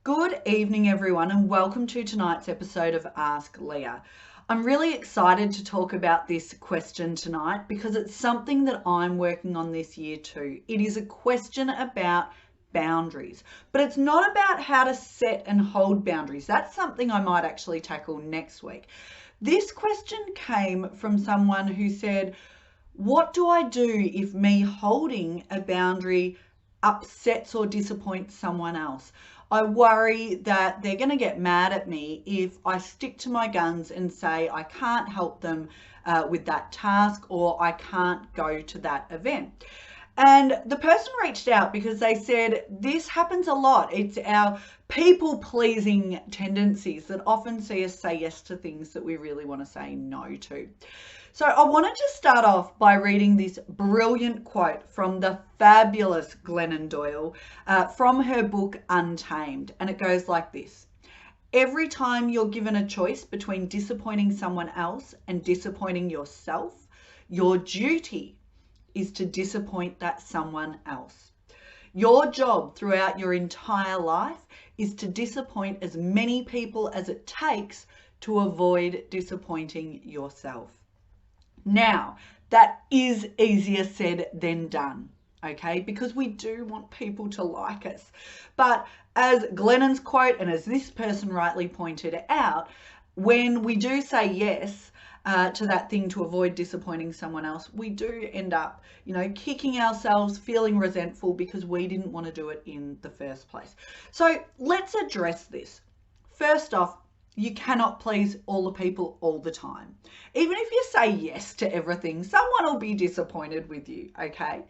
Good evening, everyone, and welcome to tonight's episode of Ask Leah. I'm really excited to talk about this question tonight because it's something that I'm working on this year too. It is a question about boundaries, but it's not about how to set and hold boundaries. That's something I might actually tackle next week. This question came from someone who said, what do I do if me holding a boundary upsets or disappoints someone else? I worry that they're going to get mad at me if I stick to my guns and say I can't help them with that task or I can't go to that event. And the person reached out because they said this happens a lot. It's our people-pleasing tendencies that often see us say yes to things that we really want to say no to. So I wanted to start off by reading this brilliant quote from the fabulous Glennon Doyle from her book Untamed. And it goes like this. Every time you're given a choice between disappointing someone else and disappointing yourself, your duty is to disappoint that someone else. Your job throughout your entire life is to disappoint as many people as it takes to avoid disappointing yourself. Now, that is easier said than done, okay? Because we do want people to like us. But as Glennon's quote, and as this person rightly pointed out, when we do say yes to that thing to avoid disappointing someone else, we do end up, kicking ourselves, feeling resentful because we didn't want to do it in the first place. So let's address this. First off, you cannot please all the people all the time. Even if you say yes to everything, someone will be disappointed with you, okay?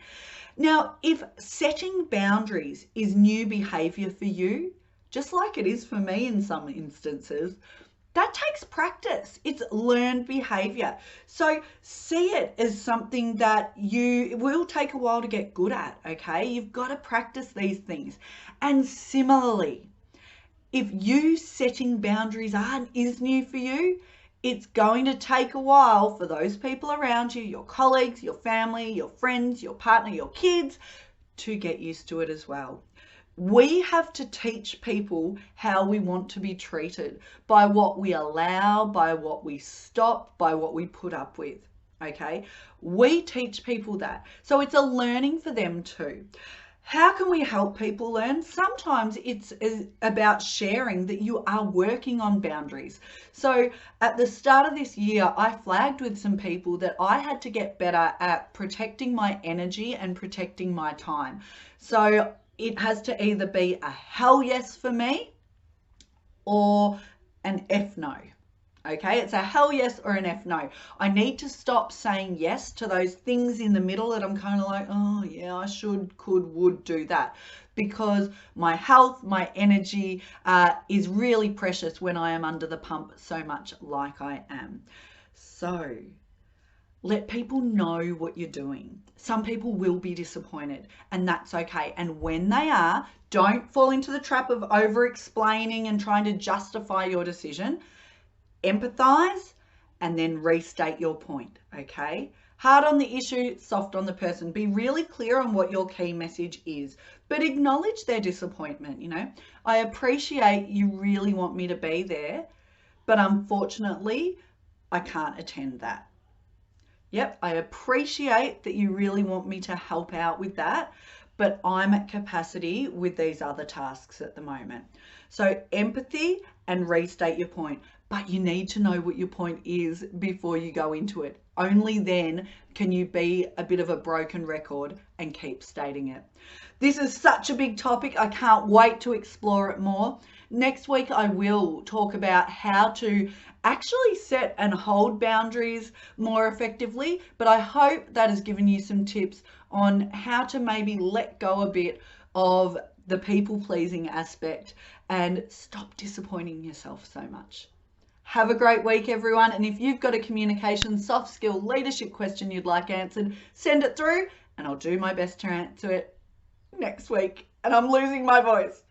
Now, if setting boundaries is new behavior for you, just like it is for me in some instances, that takes practice. It's learned behavior. So see it as something that it will take a while to get good at, okay? You've got to practice these things. And similarly, if you setting boundaries is new for you, it's going to take a while for those people around you, your colleagues, your family, your friends, your partner, your kids, to get used to it as well. We have to teach people how we want to be treated by what we allow, by what we stop, by what we put up with, okay? We teach people that. So it's a learning for them too. How can we help people learn? Sometimes it's about sharing that you are working on boundaries. So at the start of this year, I flagged with some people that I had to get better at protecting my energy and protecting my time. So it has to either be a hell yes for me or an F no. Okay, it's a hell yes or an F no. I need to stop saying yes to those things in the middle that I'm kind of like, oh yeah, I should, could, would do that. Because my health, my energy is really precious when I am under the pump so much like I am. So let people know what you're doing. Some people will be disappointed and that's okay. And when they are, don't fall into the trap of over-explaining and trying to justify your decision. Empathize and then restate your point, okay? Hard on the issue, soft on the person. Be really clear on what your key message is, but acknowledge their disappointment, I appreciate you really want me to be there, but unfortunately, I can't attend that. Yep, I appreciate that you really want me to help out with that, but I'm at capacity with these other tasks at the moment. So empathy and restate your point. But you need to know what your point is before you go into it. Only then can you be a bit of a broken record and keep stating it. This is such a big topic. I can't wait to explore it more. Next week, I will talk about how to actually set and hold boundaries more effectively. But I hope that has given you some tips on how to maybe let go a bit of the people-pleasing aspect and stop disappointing yourself so much. Have a great week, everyone. And if you've got a communication, soft skill, leadership question you'd like answered, send it through and I'll do my best to answer it next week. And I'm losing my voice.